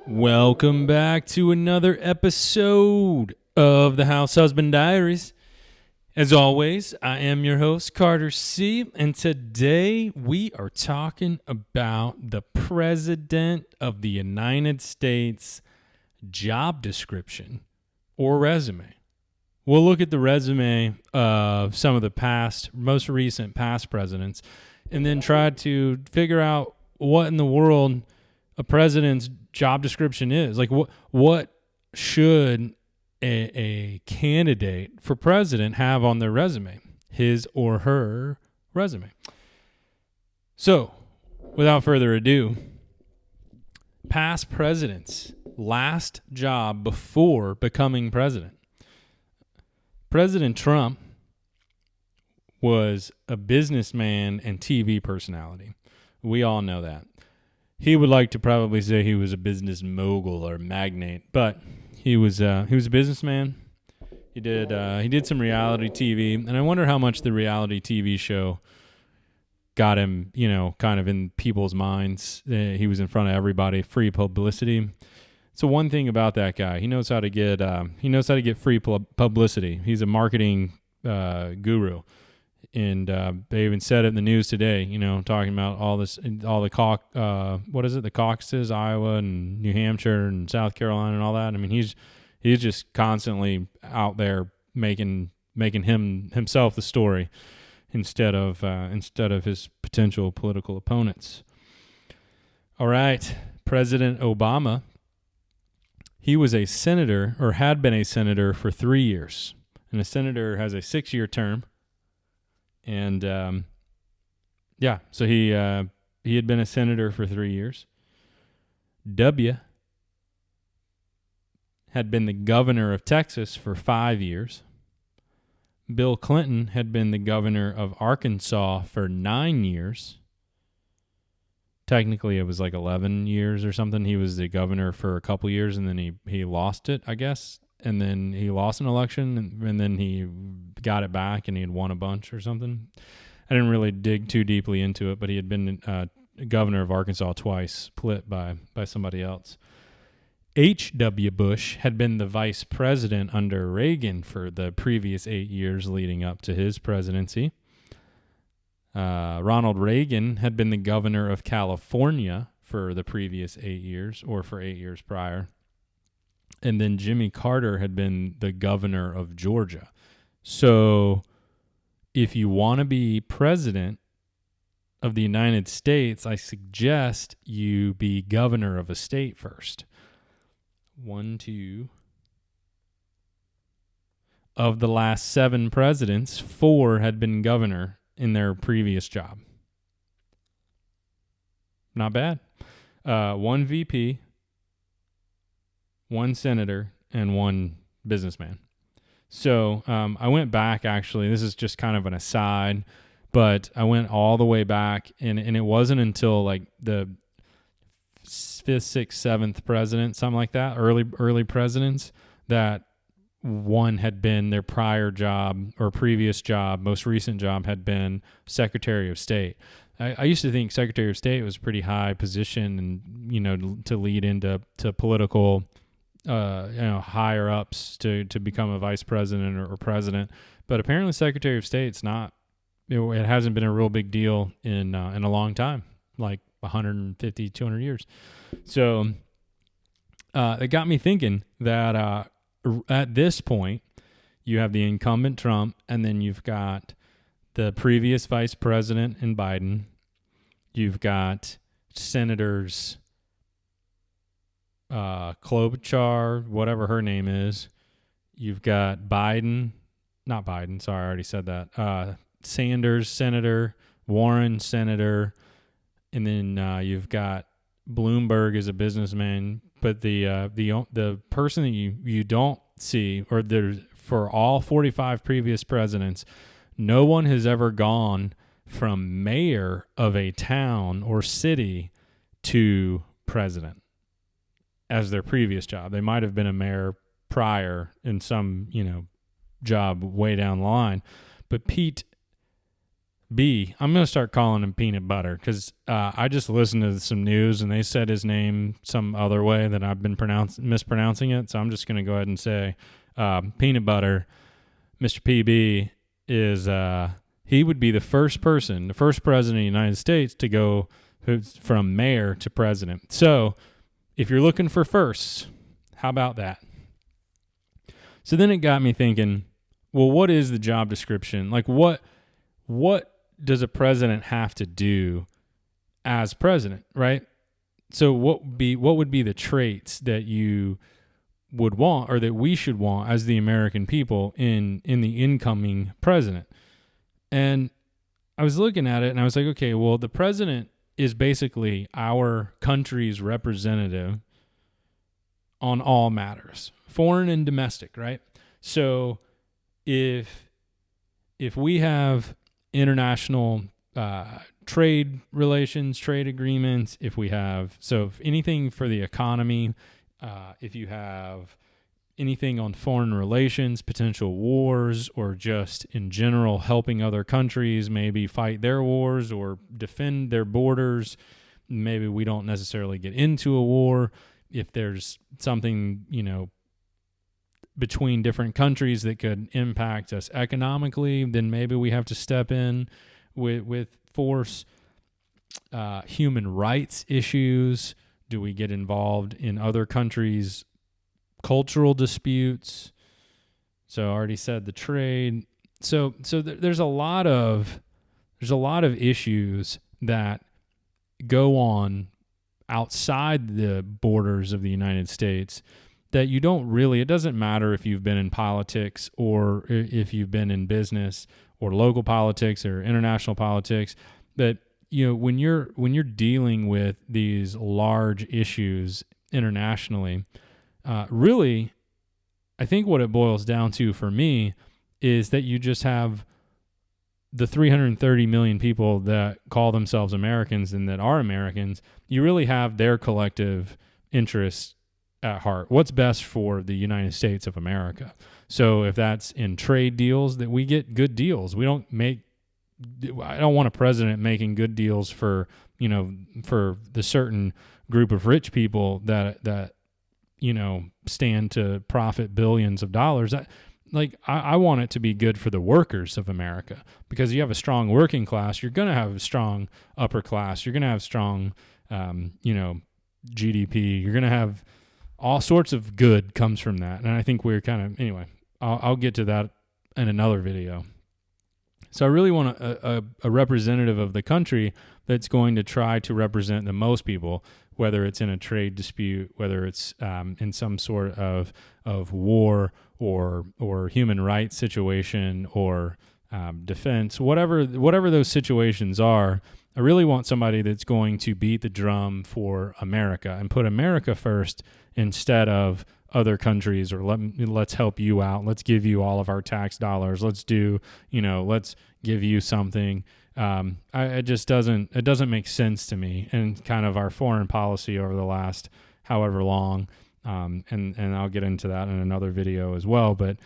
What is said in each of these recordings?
Welcome back to another episode of the House Husband Diaries. As always, I am your host, Carter C., and today we are talking about the President of the United States job description or resume. We'll look at the resume of some of the most recent past presidents, and then try to figure out what in the world a president's job description is. Like, what should a candidate for president have on their resume, his or her resume? So, without further ado, past presidents' last job before becoming president. President Trump was a businessman and TV personality. We all know that. He would like to probably say he was a business mogul or magnate, but he was a businessman. He did some reality TV, and I wonder how much the reality TV show got him, kind of in people's minds. He was in front of everybody, free publicity. So one thing about that guy, he knows how to get free publicity. He's a marketing guru. And they even said it in the news today, talking about all the caucuses, Iowa and New Hampshire and South Carolina and all that. I mean, he's just constantly out there making himself the story instead of his potential political opponents. All right, President Obama. He was a senator, or had been a senator, for 3 years, and a senator has a 6-year term. And so he had been a senator for 3 years. W had been the governor of Texas for 5 years. Bill Clinton had been the governor of Arkansas for 9 years. Technically, it was like 11 years or something. He was the governor for a couple years, and then he lost it, I guess. And then he lost an election, and then he got it back, and he had won a bunch or something. I didn't really dig too deeply into it, but he had been governor of Arkansas twice, split by somebody else. H.W. Bush had been the vice president under Reagan for the previous 8 years leading up to his presidency. Ronald Reagan had been the governor of California for the previous 8 years, or for 8 years prior. And then Jimmy Carter had been the governor of Georgia. So if you want to be president of the United States, I suggest you be governor of a state first. 1, 2. Of the last 7 presidents, 4 had been governor in their previous job. Not bad. 1 VP, 1 senator, and 1 businessman. So I went back, actually. This is just kind of an aside, but I went all the way back, and it wasn't until like the 5th, 6th, 7th president, something like that, early presidents, that one had been their prior job or previous job, most recent job had been Secretary of State. I used to think Secretary of State was a pretty high position, and to lead into political higher ups to become a vice president or president. But apparently Secretary of State's not, it hasn't been a real big deal in a long time, like 150, 200 years. So it got me thinking that at this point, you have the incumbent Trump, and then you've got the previous vice president in Biden. You've got Senators Klobuchar, whatever her name is. You've got Biden, not Biden, sorry, I already said that. Sanders, Senator, Warren, Senator, and then you've got Bloomberg as a businessman. But the person that you don't see, or there's for all 45 previous presidents, no one has ever gone from mayor of a town or city to president as their previous job. They might have been a mayor prior in some, job way down the line. But Pete B, I'm going to start calling him Peanut Butter because I just listened to some news and they said his name some other way that I've been mispronouncing it. So I'm just going to go ahead and say Peanut Butter, Mr. PB, is he would be the first president of the United States to go from mayor to president. So if you're looking for firsts, how about that? So then it got me thinking, well, what is the job description? Like what does a president have to do as president, right? So what would be the traits that you would want or that we should want as the American people in the incoming president? And I was looking at it and I was like, okay, well, the president is basically our country's representative on all matters, foreign and domestic, right? So if we have international trade relations, trade agreements, if anything for the economy, if you have anything on foreign relations, potential wars, or just in general helping other countries maybe fight their wars or defend their borders, maybe we don't necessarily get into a war. If there's something, between different countries that could impact us economically, then maybe we have to step in with force. Human rights issues. Do we get involved in other countries' cultural disputes? So I already said the trade. So there's a lot of issues that go on outside the borders of the United States that you don't really, it doesn't matter if you've been in politics or if you've been in business or local politics or international politics, but when you're dealing with these large issues internationally, really, I think what it boils down to for me is that you just have the 330 million people that call themselves Americans and that are Americans. You really have their collective interests at heart. What's best for the United States of America? So if that's in trade deals, that we get good deals. I don't want a president making good deals for the certain group of rich people that stand to profit billions of dollars. I want it to be good for the workers of America, because you have a strong working class, you're going to have a strong upper class, you're going to have strong, GDP, you're going to have all sorts of good comes from that. And I think we're anyway, I'll get to that in another video. So I really want a representative of the country that's going to try to represent the most people, whether it's in a trade dispute, whether it's in some sort of war or human rights situation or defense, whatever those situations are. I really want somebody that's going to beat the drum for America and put America first instead of other countries, or let's help you out. Let's give you all of our tax dollars. Let's give you something. It doesn't make sense to me, and kind of our foreign policy over the last however long. And I'll get into that in another video as well. But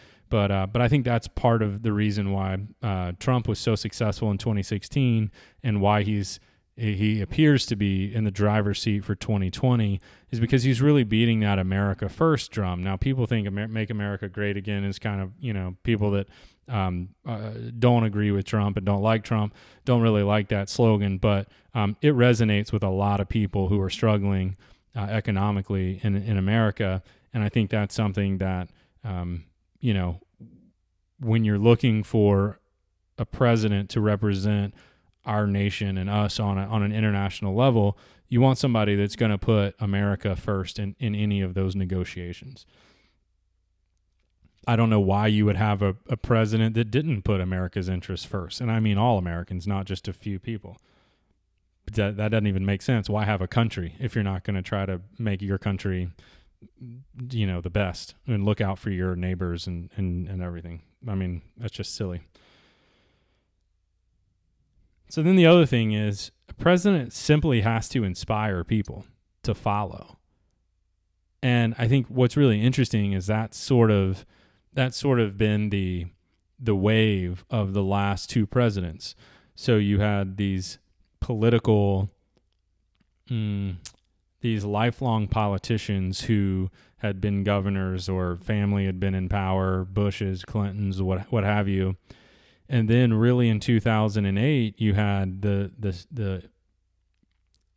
I think that's part of the reason why Trump was so successful in 2016 and why he appears to be in the driver's seat for 2020 is because he's really beating that America First drum. Now, people think Make America Great Again is kind of, people that don't agree with Trump and don't like Trump don't really like that slogan, but it resonates with a lot of people who are struggling economically in America. And I think that's something that, when you're looking for a president to represent our nation and us on an international level, you want somebody that's going to put America first in any of those negotiations. I don't know why you would have a president that didn't put America's interests first. And I mean all Americans, not just a few people. But that doesn't even make sense. Why have a country if you're not going to try to make your country, the best and look out for your neighbors and everything? I mean, that's just silly. So then the other thing is, a president simply has to inspire people to follow. And I think what's really interesting is that's sort of been the wave of the last two presidents. So you had these political, these lifelong politicians who had been governors or family had been in power, Bushes, Clintons, what have you. And then really in 2008, you had the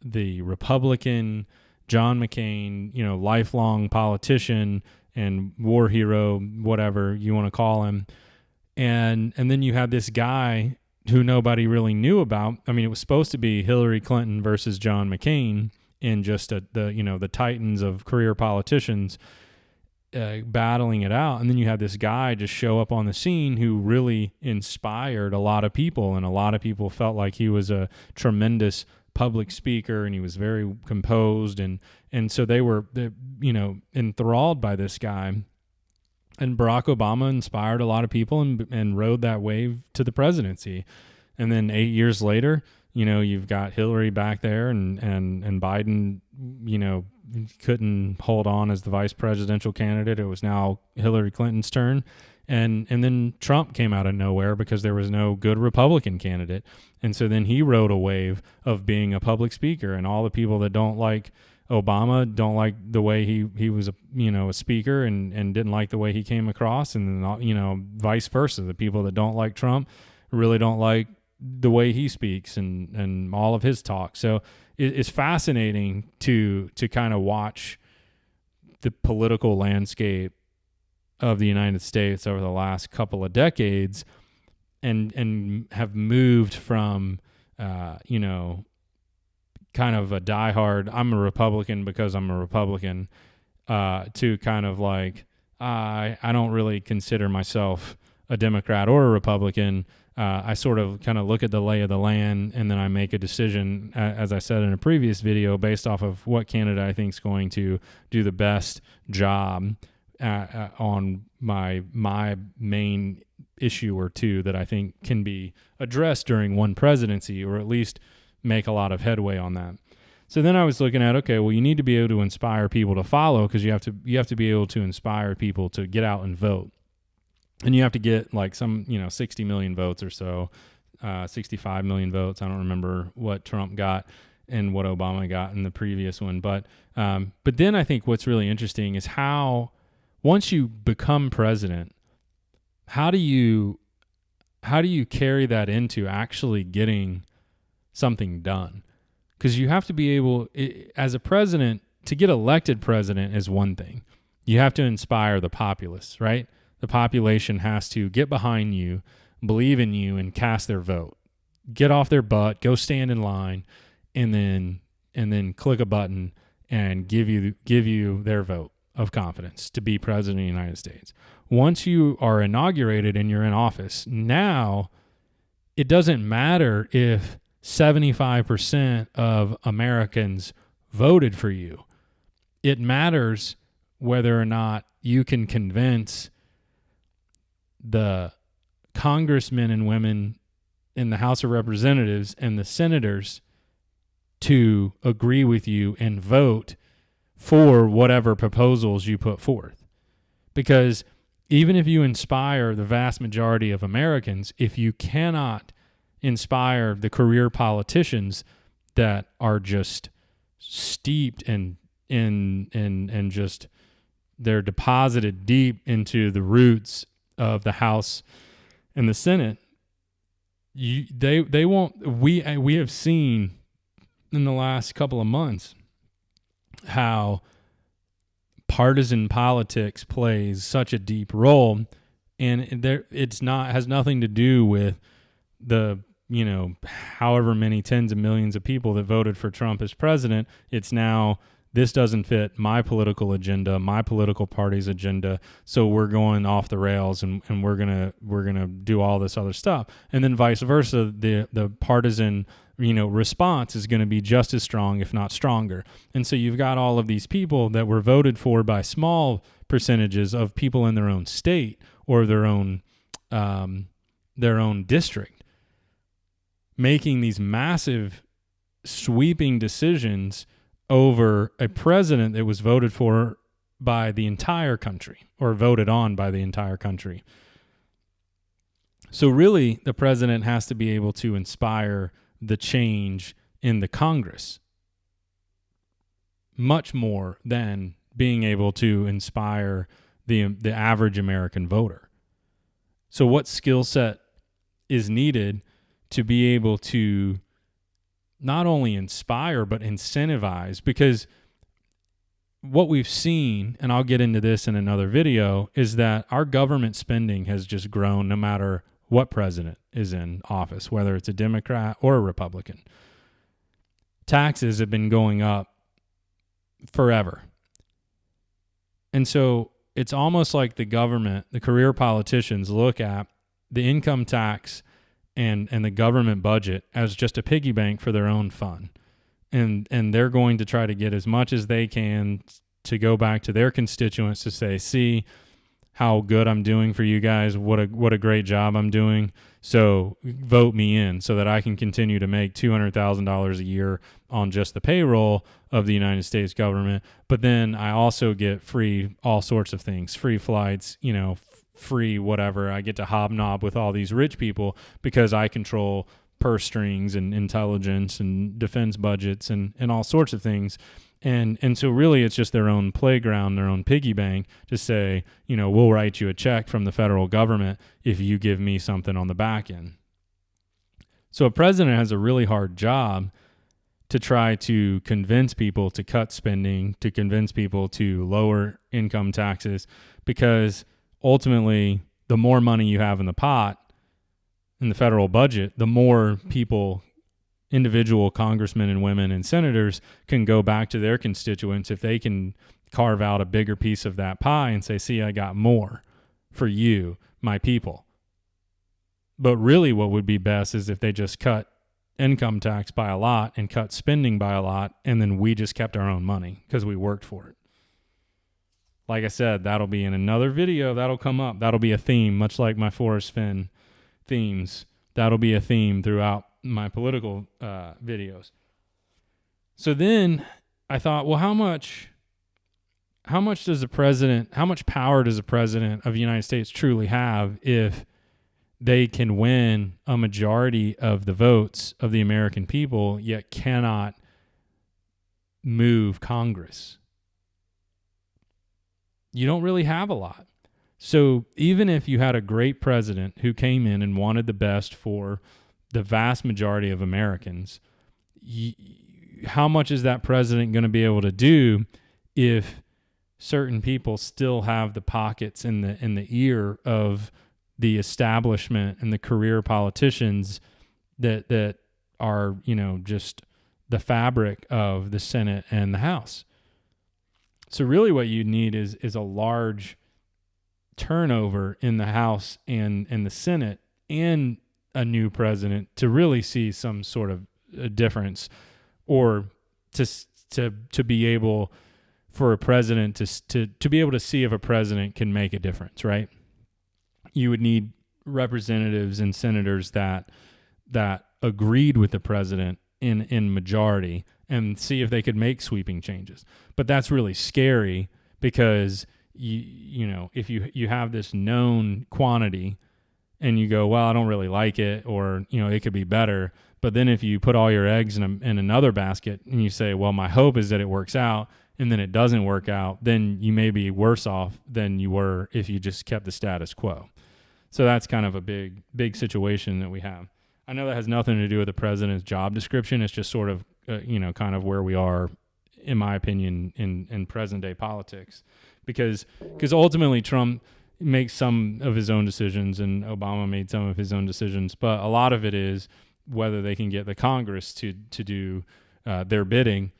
Republican John McCain, lifelong politician and war hero, whatever you want to call him. And then you had this guy who nobody really knew about. I mean, it was supposed to be Hillary Clinton versus John McCain in just the titans of career politicians battling it out. And then you had this guy just show up on the scene who really inspired a lot of people, and a lot of people felt like he was a tremendous public speaker, and he was very composed, and so they were enthralled by this guy. And Barack Obama inspired a lot of people and rode that wave to the presidency. And then 8 years later, you've got Hillary back there, and Biden, couldn't hold on as the vice presidential candidate. It was now Hillary Clinton's turn. And then Trump came out of nowhere because there was no good Republican candidate. And so then he rode a wave of being a public speaker, and all the people that don't like Obama don't like the way he was a speaker and didn't like the way he came across, and then vice versa. The people that don't like Trump really don't like the way he speaks and all of his talk. So it's fascinating to kind of watch the political landscape of the United States over the last couple of decades, and have moved from kind of a diehard, I'm a Republican because I'm a Republican, to kind of like, I don't really consider myself a Democrat or a Republican. I sort of kind of look at the lay of the land, and then I make a decision, as I said in a previous video, based off of what candidate I think is going to do the best job on my main issue or two that I think can be addressed during one presidency, or at least make a lot of headway on that. So then I was looking at, okay, well, you need to be able to inspire people to follow, because you have to be able to inspire people to get out and vote. And you have to get like some, 60 million votes or so, 65 million votes. I don't remember what Trump got and what Obama got in the previous one. But then I think what's really interesting is how, once you become president, how do you carry that into actually getting something done? Because you have to be able, as a president, to get elected president is one thing. You have to inspire the populace, right? The population has to get behind you, believe in you, and cast their vote. Get off their butt, go stand in line, and then click a button and give you their vote of confidence to be president of the United States. Once you are inaugurated and you're in office, now it doesn't matter if 75% of Americans voted for you. It matters whether or not you can convince the congressmen and women in the House of Representatives and the senators to agree with you and vote for whatever proposals you put forth. Because even if you inspire the vast majority of Americans, if you cannot inspire the career politicians that are just steeped in just, they're deposited deep into the roots of the House and the Senate, they won't. We have seen in the last couple of months how partisan politics plays such a deep role, and has nothing to do with the however many tens of millions of people that voted for Trump as president. It's now, this doesn't fit my political agenda, my political party's agenda, so we're going off the rails and we're gonna do all this other stuff. And then vice versa, the partisan response is going to be just as strong, if not stronger. And so you've got all of these people that were voted for by small percentages of people in their own state or their own district, making these massive sweeping decisions over a president that was voted for by the entire country, or voted on by the entire country. So really, the president has to be able to inspire the change in the Congress much more than being able to inspire the average American voter. So what skill set is needed to be able to not only inspire but incentivize? Because what we've seen, and I'll get into this in another video, is that our government spending has just grown no matter what president is in office, whether it's a Democrat or a Republican. Taxes have been going up forever. And so it's almost like the government, the career politicians, look at the income tax and the government budget as just a piggy bank for their own fun. And they're going to try to get as much as they can to go back to their constituents to say, see how good I'm doing for you guys, what a great job I'm doing. So vote me in so that I can continue to make $200,000 a year on just the payroll of the United States government. But then I also get free all sorts of things, free flights, free whatever. I get to hobnob with all these rich people because I control purse strings and intelligence and defense budgets and all sorts of things. And so really it's just their own playground, their own piggy bank to say, we'll write you a check from the federal government if you give me something on the back end. So a president has a really hard job to try to convince people to cut spending, to convince people to lower income taxes, because ultimately the more money you have in the pot, in the federal budget, the more people, individual congressmen and women and senators, can go back to their constituents if they can carve out a bigger piece of that pie and say, see, I got more for you, my people. But really what would be best is if they just cut income tax by a lot and cut spending by a lot, and then we just kept our own money because we worked for it. Like I said, that'll be in another video. That'll come up. That'll be a theme, much like my Forrest Fenn themes. That'll be a theme throughout my political videos. So then I thought, well, how much does the president, how much power does the president of the United States truly have if they can win a majority of the votes of the American people, yet cannot move Congress? You don't really have a lot. So even if you had a great president who came in and wanted the best for the vast majority of Americans, how much is that president going to be able to do if certain people still have the pockets in the ear of the establishment and the career politicians that are, just the fabric of the Senate and the House? So really what you need is a large turnover in the House and the Senate and a new president to really see some sort of a difference, or to be able for a president to be able to see if a president can make a difference, right? You would need representatives and senators that agreed with the president in majority and see if they could make sweeping changes. But that's really scary because if you have this known quantity and you go, well, I don't really like it, or it could be better. But then if you put all your eggs in another basket and you say, well, my hope is that it works out, and then it doesn't work out, then you may be worse off than you were if you just kept the status quo. So that's kind of a big situation that we have. I know that has nothing to do with the president's job description. It's just sort of, kind of where we are, in my opinion, in present day politics. Because ultimately Trump makes some of his own decisions and Obama made some of his own decisions, but a lot of it is whether they can get the Congress to do their bidding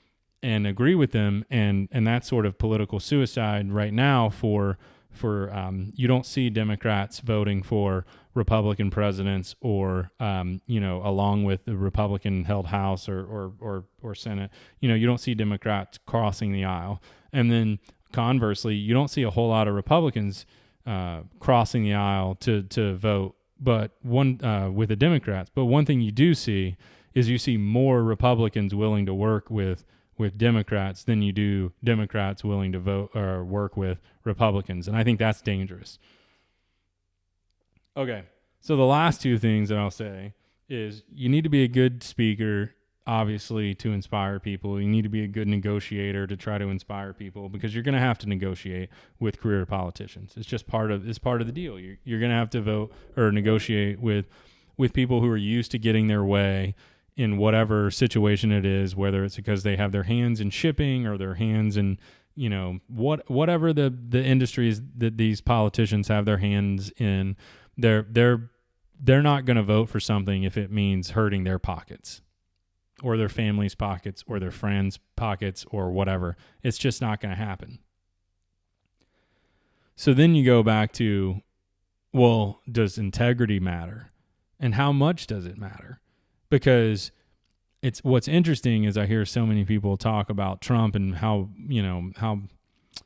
and agree with them, and that's sort of political suicide right now for you don't see Democrats voting for Republican presidents or along with the Republican held House or Senate. You don't see Democrats crossing the aisle, and then conversely, you don't see a whole lot of Republicans crossing the aisle to vote, but with the Democrats. But one thing you do see is you see more Republicans willing to work with Democrats than you do Democrats willing to vote or work with Republicans. And I think that's dangerous. Okay. So the last two things that I'll say is you need to be a good speaker, obviously, to inspire people. You need to be a good negotiator to try to inspire people, because you're going to have to negotiate with career politicians. It's just part of the deal. You're going to have to vote or negotiate with people who are used to getting their way in whatever situation it is, whether it's because they have their hands in shipping or their hands in, whatever the industries that these politicians have their hands in. They're not going to vote for something if it means hurting their pockets or their family's pockets or their friends' pockets or whatever. It's just not going to happen. So then you go back to, well, does integrity matter? And how much does it matter? Because it's what's interesting is I hear so many people talk about Trump and how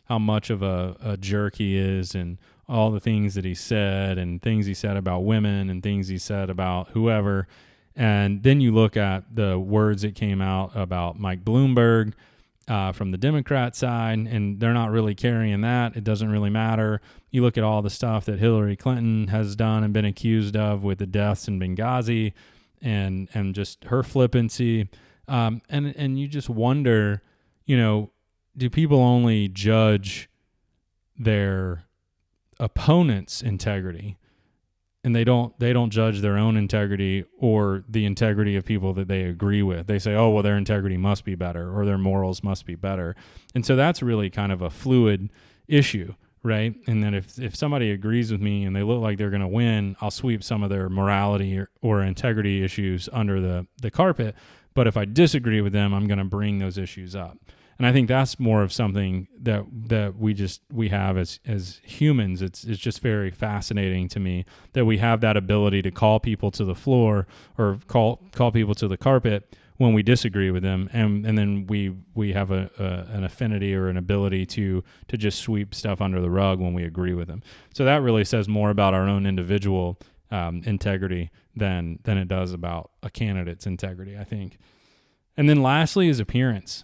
much of a jerk he is, and all the things that he said, and things he said about women, and things he said about whoever. And then you look at the words that came out about Mike Bloomberg from the Democrat side, and they're not really carrying that. It doesn't really matter. You look at all the stuff that Hillary Clinton has done and been accused of with the deaths in Benghazi, and just her flippancy. And you just wonder, do people only judge their opponent's integrity, and they don't judge their own integrity or the integrity of people that they agree with? They say, oh, well, their integrity must be better, or their morals must be better. And so that's really kind of a fluid issue, right? And then if somebody agrees with me and they look like they're going to win, I'll sweep some of their morality or integrity issues under the carpet. But if I disagree with them, I'm going to bring those issues up. And I think that's more of something that we have as humans. It's just very fascinating to me that we have that ability to call people to the floor or call people to the carpet when we disagree with them, and then we have an affinity or an ability to just sweep stuff under the rug when we agree with them. So that really says more about our own individual integrity than it does about a candidate's integrity, I think. And then lastly is appearance.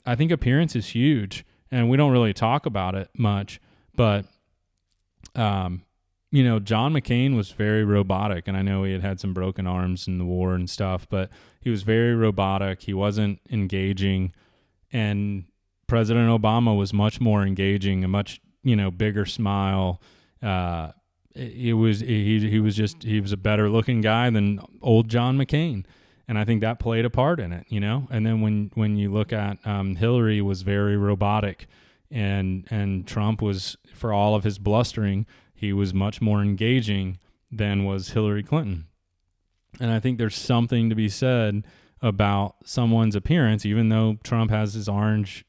I think appearance is huge, and we don't really talk about it much, but, John McCain was very robotic, and I know he had some broken arms in the war and stuff, but he was very robotic. He wasn't engaging, and President Obama was much more engaging, a much, bigger smile. He was a better looking guy than old John McCain. And I think that played a part in it, And then when you look at Hillary was very robotic, and Trump was, for all of his blustering, he was much more engaging than was Hillary Clinton. And I think there's something to be said about someone's appearance, even though Trump has his orange,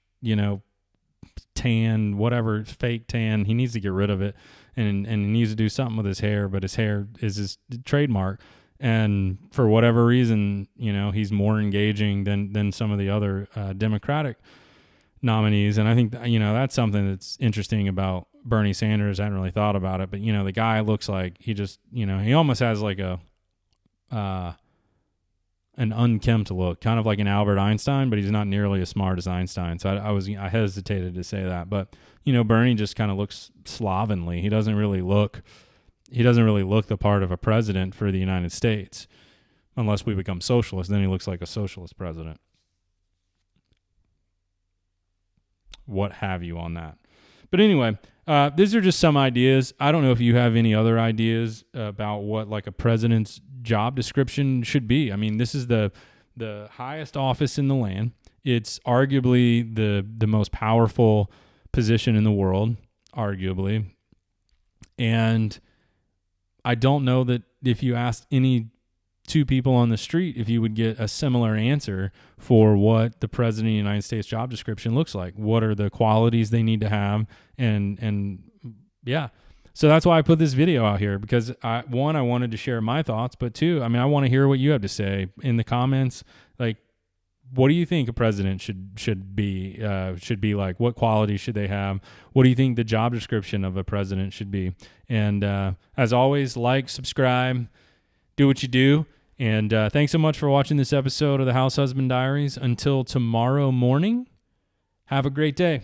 tan, whatever, fake tan. He needs to get rid of it, and he needs to do something with his hair, but his hair is his trademark. And for whatever reason, he's more engaging than some of the other Democratic nominees. And I think, that's something that's interesting about Bernie Sanders. I hadn't really thought about it, but, the guy looks like he just, he almost has like an unkempt look, kind of like an Albert Einstein, but he's not nearly as smart as Einstein. So I hesitated to say that. But, Bernie just kind of looks slovenly. He doesn't really look the part of a president for the United States, unless we become socialist. Then he looks like a socialist president. What have you on that? But anyway, these are just some ideas. I don't know if you have any other ideas about what like a president's job description should be. I mean, this is the highest office in the land. It's arguably the most powerful position in the world, arguably. And I don't know that if you asked any two people on the street, if you would get a similar answer for what the president of the United States job description looks like. What are the qualities they need to have? And yeah. So that's why I put this video out here, because I wanted to share my thoughts, but two, I want to hear what you have to say in the comments. Like, what do you think a president should be like? What qualities should they have? What do you think the job description of a president should be? And as always, like, subscribe, do what you do. And thanks so much for watching this episode of the House Husband Diaries. Until tomorrow morning, have a great day.